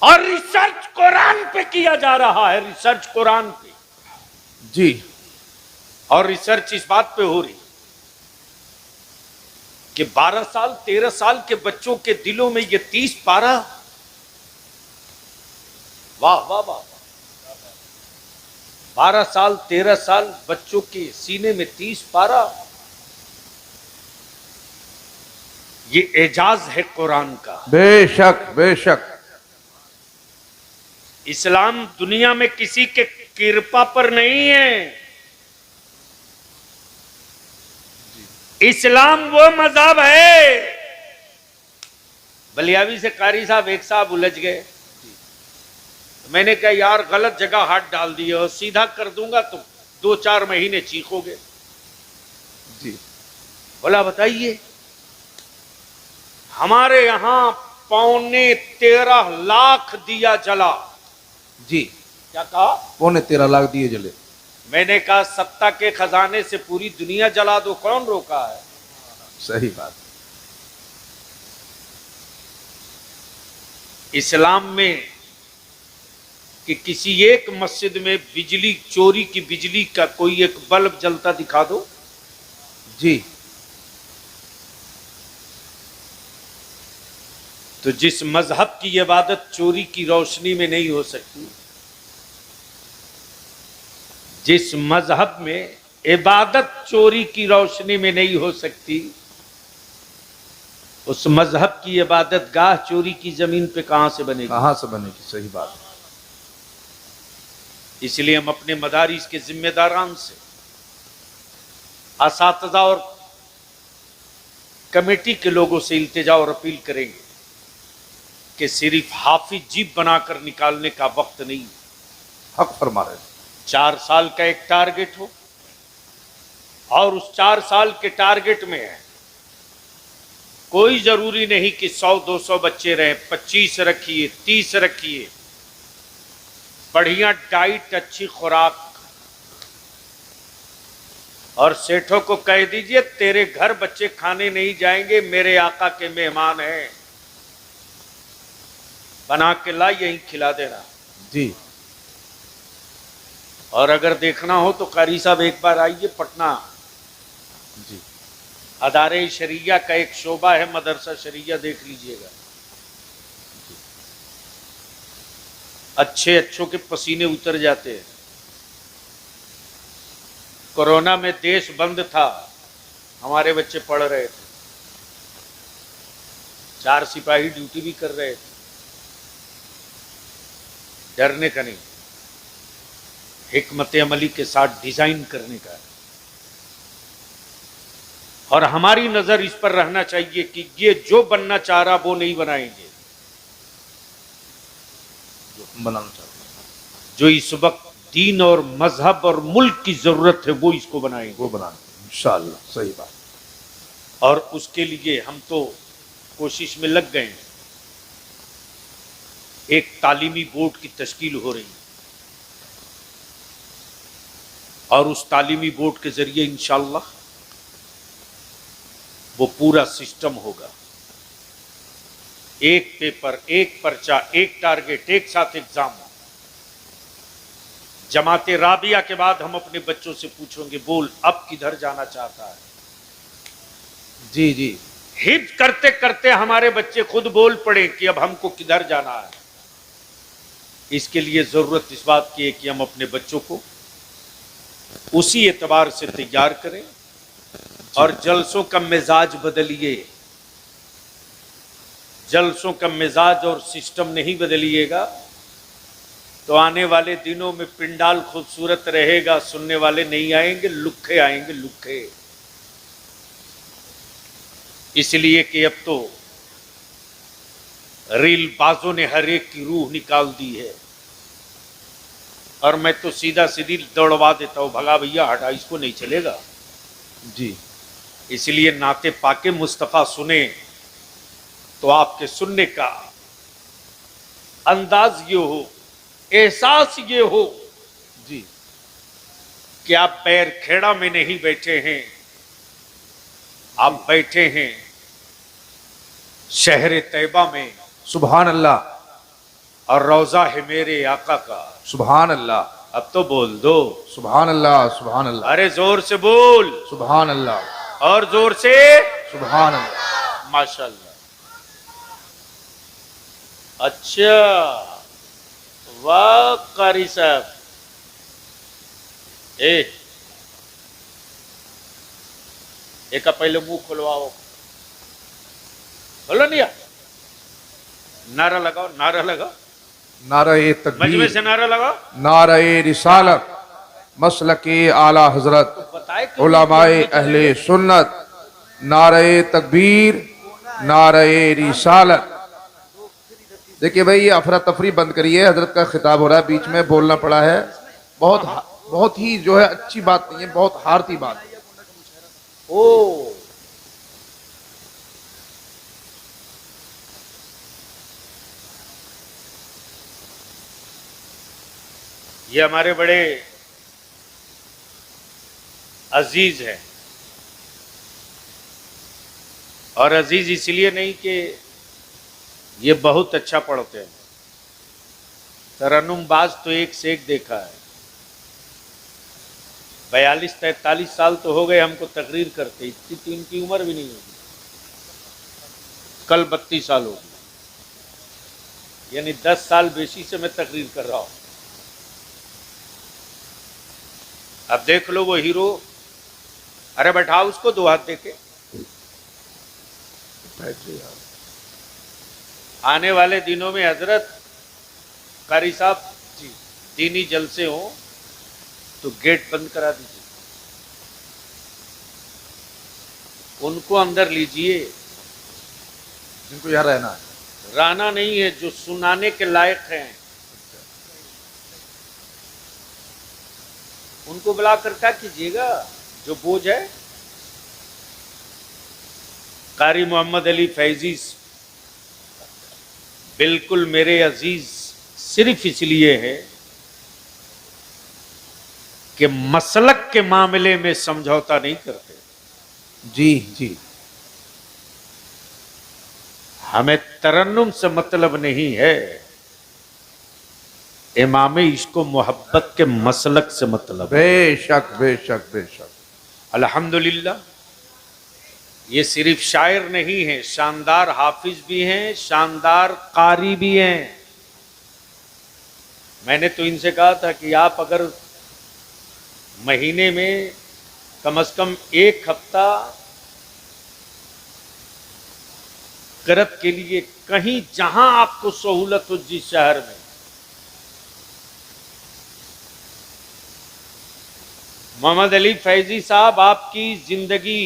और रिसर्च कुरान पे किया जा रहा है, रिसर्च कुरान पे। जी। और रिसर्च इस बात पे हो रही कि 12 साल 13 साल के बच्चों के दिलों में ये 30 पारा, वाह वाह वाह, 12 साल 13 साल बच्चों के सीने में 30 पारा, ये एजाज है कुरान का। बेशक बेशक। इस्लाम दुनिया में किसी के कृपा पर नहीं है। इस्लाम वो मजहब है। बलियावी से कारी साहब एक साहब उलझ गए, मैंने कहा यार गलत जगह हाथ डाल दिए और सीधा कर दूंगा तो 2-4 महीने चीखोगे। जी। बोला बताइए। हमारे यहां 13.25 लाख दिया जला। जी। क्या कहा? 13.25 लाख दिए जले। मैंने कहा सत्ता के खजाने से पूरी दुनिया जला दो, कौन रोका है? सही बात। इस्लाम में कि किसी एक मस्जिद में बिजली चोरी की, बिजली का कोई एक बल्ब जलता दिखा दो। जी। तो जिस मजहब की इबादत चोरी की रोशनी में नहीं हो सकती, जिस मजहब में इबादत चोरी की रोशनी में नहीं हो सकती, उस मजहब की इबादत गाह चोरी की जमीन पे कहां से बनेगी? कहां से बनेगी? सही बात। इसलिए हम अपने मदारिस के जिम्मेदारान से, असातिज़ा और कमेटी के लोगों से इल्तिजा और अपील करेंगे कि सिर्फ हाफिज जीप बनाकर निकालने का वक्त नहीं। हक फरमा रहे। 4 साल का एक टारगेट हो और उस 4 साल के टारगेट में है, कोई जरूरी नहीं कि 100-200 बच्चे रहे, 25 रखिए, 30 रखिए, बढ़िया डाइट, अच्छी खुराक। और सेठों को कह दीजिए तेरे घर बच्चे खाने नहीं जाएंगे, मेरे आका के मेहमान हैं, बना के ला यहीं खिला देना। जी। और अगर देखना हो तो कारी साहब एक बार आइए पटना। जी। अदारे शरिया का एक शोबा है मदरसा शरिया, देख लीजिएगा। अच्छों के पसीने उतर जाते हैं। कोरोना में देश बंद था, हमारे बच्चे पढ़ रहे थे, 4 सिपाही ड्यूटी भी कर रहे थे। डरने का नहीं, हिकमत अमली के साथ डिजाइन करने का। और हमारी नजर इस पर रहना चाहिए कि ये जो बनना चाह रहा वो नहीं बनाएंगे, जो हम बनाना चाहते हैं, जो इस वक्त दीन और मजहब और मुल्क की जरूरत है वो इसको बनाएंगे, वो बनाएंगे इंशाअल्लाह। सही बात। और उसके लिए हम तो कोशिश में लग गए हैं। एक तालीमी बोर्ड की तश्कील हो रही है और उस तालीमी बोर्ड के जरिए इंशाअल्लाह वो पूरा सिस्टम होगा। एक पेपर, एक पर्चा, एक टारगेट, एक साथ एग्जाम। जमाते राबिया के बाद हम अपने बच्चों से पूछेंगे बोल अब किधर जाना चाहता है। जी जी। हिफ्ज करते करते हमारे बच्चे खुद बोल पड़े कि अब हमको किधर जाना है। इसके लिए जरूरत इस बात की है कि हम अपने बच्चों को उसी एतबार से तैयार करें और जलसों का मिजाज बदलिए। जलसों का मिजाज और सिस्टम नहीं बदलिएगा तो आने वाले दिनों में पिंडाल खूबसूरत रहेगा, सुनने वाले नहीं आएंगे, लुक्खे आएंगे, लुक्खे। इसलिए कि अब तो रील बाजों ने हर एक की रूह निकाल दी है और मैं तो सीधा सीधी दौड़वा देता हूं, भगा भैया हटा, इसको नहीं चलेगा। जी। इसलिए नाते पाके मुस्तफ़ा सुने तो आपके सुनने का अंदाज ये हो, एहसास ये हो जी कि आप पैर खेड़ा में नहीं बैठे हैं, आप बैठे हैं शहर तैयबा में सुभान अल्लाह। और रोजा है मेरे आका का। सुभान अल्लाह। अब तो बोल दो। सुभान अल्लाह। सुभान अल्लाह। अरे जोर से बोल। सुभान अल्लाह। और जोर से। सुभान अल्लाह। माशाल्लाह। अच्छा, वाह कारी साहब। एक पहले मुंह खुलवाओ। बोलो नहीं, नारा लगाओ, नारा लगाओ, नारे मजमे तकबीर, से नारा लगाओ। नारे रिसालत, मसलके आला हजरत, बताए क्यों उलमाए अहले सुन्नत, नारे तकबीर, नारे रिसालत। देखिए भाई, ये अफरा तफरी बंद करिए, हजरत का खिताब हो रहा है, बीच में बोलना पड़ा है। बहुत ही जो है अच्छी बात नहीं है, बहुत हारती बात है। ओ ये हमारे बड़े अजीज हैं, और अजीज इसलिए नहीं कि ये बहुत अच्छा पढ़ते हैं। तरन्नुमबाज तो एक से एक देखा है। 42-43 साल तो हो गए हमको तकरीर करते, इतनी तो इनकी उम्र भी नहीं होगी। कल 32 साल होगी, यानी 10 साल बेशी से मैं तकरीर कर रहा हूं। अब देख लो वो हीरो। अरे बैठाओ उसको, दो हाथ देके। आने वाले दिनों में हजरत कारी साहब जी दीनी जलसे हो तो गेट बंद करा दीजिए, उनको अंदर लीजिए। जिनको यहाँ रहना है, रहना नहीं है, जो सुनाने के लायक हैं उनको बुला कर क्या कीजिएगा। जो बोझ है, कारी मोहम्मद अली फैजी बिल्कुल मेरे अजीज सिर्फ इसलिए है कि मसलक के मामले में समझौता नहीं करते। जी जी, हमें तरन्नुम से मतलब नहीं है, इमाम इश्क मोहब्बत के मसलक से मतलब है। बेशक बेशक बेशक। अल्हम्दुलिल्लाह, ये सिर्फ शायर नहीं है, शानदार हाफिज भी हैं, शानदार कारी भी हैं। मैंने तो इनसे कहा था कि आप अगर महीने में कम से कम एक हफ्ता करत के लिए कहीं, जहां आपको सहूलत हो, जिस शहर में, मोहम्मद अली फैजी साहब, आपकी जिंदगी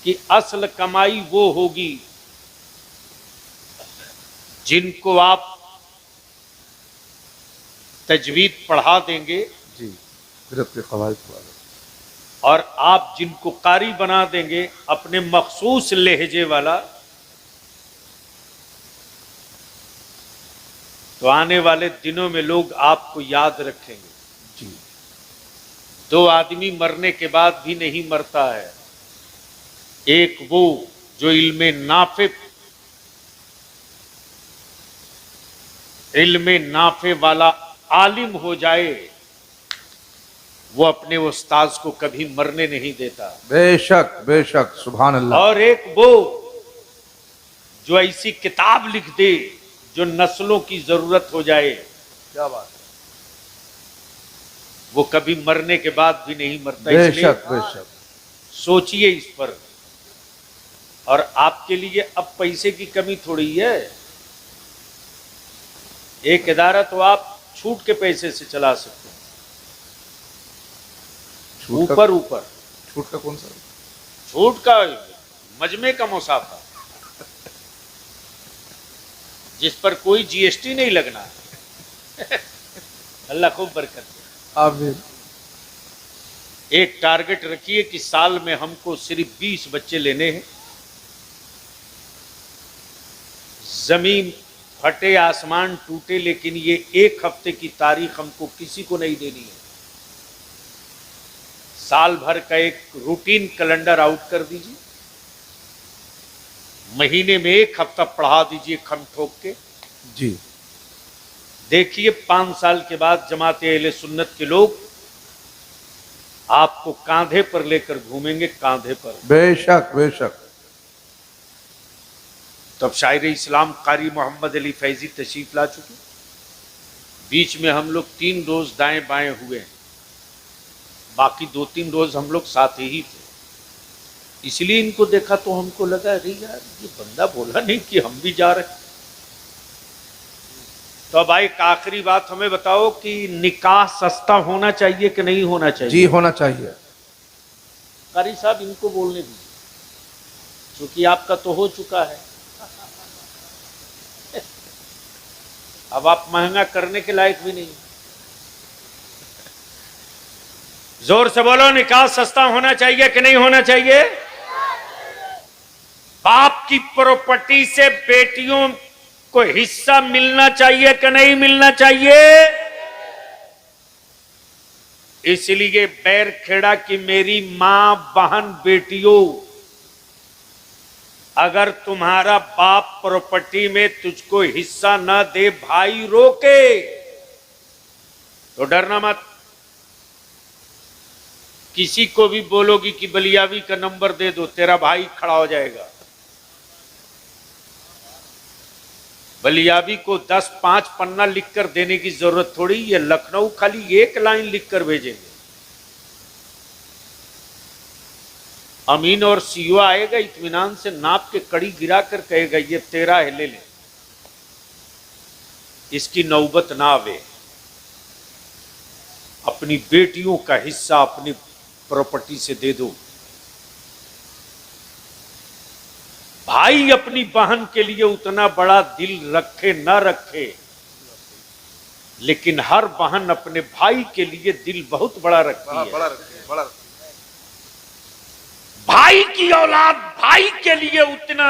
की असल कमाई वो होगी जिनको आप तजवीद पढ़ा देंगे जी, फिरत के कवायद पढ़ा देंगे, और आप जिनको कारी बना देंगे अपने मखसूस लहजे वाला, तो आने वाले दिनों में लोग आपको याद रखेंगे। जी। दो आदमी मरने के बाद भी नहीं मरता है, एक वो जो इल्मे नाफे वाला आलिम हो जाए, वो अपने उस्ताद को कभी मरने नहीं देता। बेशक बेशक, सुभान अल्लाह। और एक वो जो ऐसी किताब लिख दे जो नस्लों की जरूरत हो जाए, क्या बात है, वो कभी मरने के बाद भी नहीं मरता। बेशक बेशक। सोचिए इस पर। और आपके लिए अब पैसे की कमी थोड़ी है, एक इदारा तो आप छूट के पैसे से चला सकते हैं, ऊपर ऊपर। छूट का कौन सा? छूट का मजमे का मुसाफा, जिस पर कोई जीएसटी नहीं लगना। अल्लाह खूब बरकत दे। आमीन। एक टारगेट रखिए कि साल में हमको सिर्फ 20 बच्चे लेने हैं। जमीन फटे, आसमान टूटे, लेकिन ये एक हफ्ते की तारीख हमको किसी को नहीं देनी है। साल भर का एक रूटीन कैलेंडर आउट कर दीजिए, महीने में 1 हफ्ता पढ़ा दीजिए खम ठोक के। जी देखिए 5 साल के बाद जमात अहले सुन्नत के लोग आपको कांधे पर लेकर घूमेंगे, कांधे पर। बेशक बेशक। तब शायर इस्लाम कारी मोहम्मद अली फैजी तशरीफ ला चुके। बीच में हम लोग 3 रोज दाएं बाएं हुए, बाकी 2-3 रोज हम लोग साथ ही थे। इसलिए इनको देखा तो हमको लगा अरे यार ये बंदा बोला नहीं कि हम भी जा रहे। तो अब एक आखिरी बात हमें बताओ कि निकाह सस्ता होना चाहिए कि नहीं होना चाहिए? जी होना चाहिए। कारी साहब इनको बोलने दीजिए, क्योंकि आपका तो हो चुका है। अब आप महंगा करने के लायक भी नहीं। जोर से बोलो, निकाह सस्ता होना चाहिए कि नहीं होना चाहिए? बाप की प्रॉपर्टी से बेटियों को हिस्सा मिलना चाहिए कि नहीं मिलना चाहिए? इसलिए बैरखेड़ा की मेरी मां, बहन, बेटियों, अगर तुम्हारा बाप प्रॉपर्टी में तुझको हिस्सा न दे, भाई रोके, तो डरना मत। किसी को भी बोलोगी कि बलियावी का नंबर दे दो, तेरा भाई खड़ा हो जाएगा। बलियावी को 10-5 पन्ना लिखकर देने की जरूरत थोड़ी है। लखनऊ खाली 1 लाइन लिखकर भेजेंगे। अमीन और सीओ आएगा, इत्मीनान से नाप के कड़ी गिरा कर कहेगा ये तेरा है, ले ले, इसकी नौबत ना आवे। अपनी बेटियों का हिस्सा अपनी प्रॉपर्टी से दे दो। भाई अपनी बहन के लिए उतना बड़ा दिल रखे न रखे, लेकिन हर बहन अपने भाई के लिए दिल बहुत बड़ा रखती है। बड़ा भाई की औलाद भाई के लिए उतना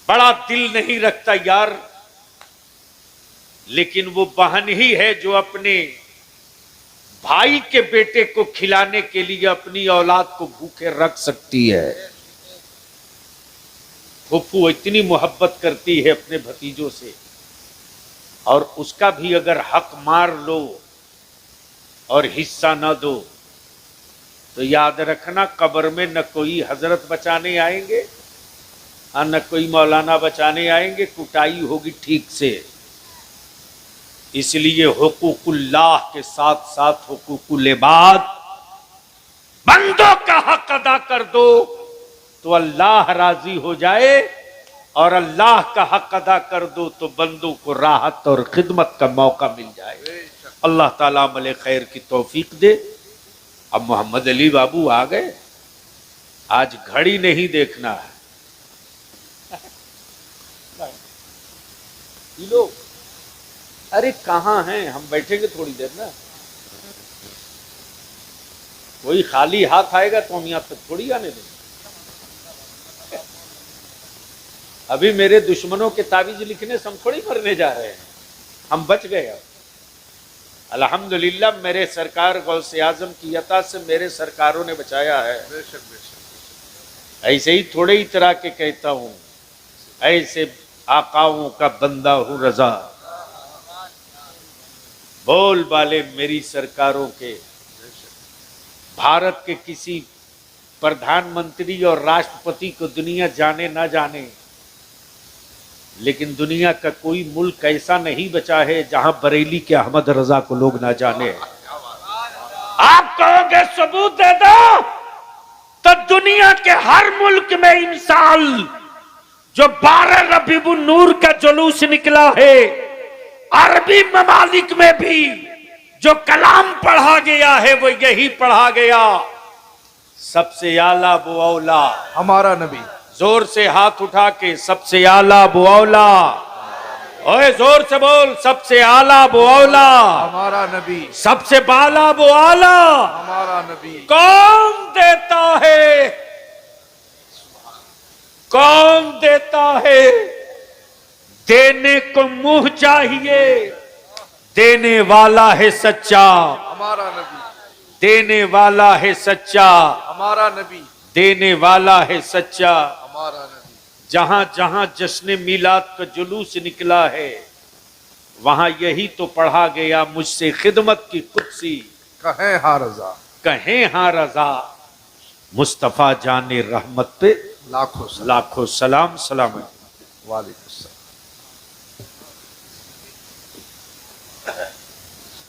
बड़ा दिल नहीं रखता यार, लेकिन वो बहन ही है जो अपने भाई के बेटे को खिलाने के लिए अपनी औलाद को भूखे रख सकती है। फूफू इतनी मोहब्बत करती है अपने भतीजों से, और उसका भी अगर हक मार लो और हिस्सा न दो, तो याद रखना कब्र में न कोई हजरत बचाने आएंगे और न कोई मौलाना बचाने आएंगे, कुटाई होगी ठीक से। इसलिए हुकूकुल्लाह के साथ साथ हुकूकुल इबाद, बंदों का हक अदा कर दो तो अल्लाह राजी हो जाए, और अल्लाह का हक अदा कर दो तो बंदों को राहत और खिदमत का मौका मिल जाए। अल्लाह ताला अमल खैर की तौफीक दे। अब मोहम्मद अली बाबू आ गए, आज घड़ी नहीं देखना है। लोग अरे कहां हैं, हम बैठेंगे थोड़ी देर ना, कोई खाली हाथ आएगा तो हम यहां तक थोड़ी आने देंगे। अभी मेरे दुश्मनों के ताबीज लिखने से हम थोड़ी मरने जा रहे हैं, हम बच गए। अब अल्हम्दुलिल्लाह मेरे सरकार गौसे आजम की अता से मेरे सरकारों ने बचाया है। ऐसे ही थोड़े ही तरह के कहता हूं, ऐसे आकाओं का बंदा हूं रजा, बोल बाले मेरी सरकारों के। भारत के किसी प्रधानमंत्री और राष्ट्रपति को दुनिया जाने ना जाने, लेकिन दुनिया का कोई मुल्क ऐसा नहीं बचा है जहां बरेली के अहमद रजा को लोग ना जाने। आप कहोगे सबूत दे दो, तो दुनिया के हर मुल्क में इन साल जो 12 रबीउन नूर का जुलूस निकला है, अरबी ममालिक में भी जो कलाम पढ़ा गया है वो यही पढ़ा गया, सबसे आला वो औला हमारा नबी। जोर से हाथ उठा के, सबसे आला वो औला। ओए जोर से बोल, सबसे आला वो औला हमारा नबी, सबसे बाला वो आला हमारा नबी। कौन देता है, कौन देता है? देने को मुंह चाहिए, देने वाला है सच्चा, हमारा नबी, देने वाला है सच्चा। हमारा नबी। देने वाला है सच्चा, हमारा नबी। जहां जहां जश्न मिलाद का जुलूस निकला है वहां यही तो पढ़ा गया मुझसे खिदमत की कुर्सी, कहें हाँ रजा, कहें हाँ रजा। मुस्तफा जाने रहमत पे लाखों सलाम। लाखों सलाम सलाम। वालेकुम सलाम।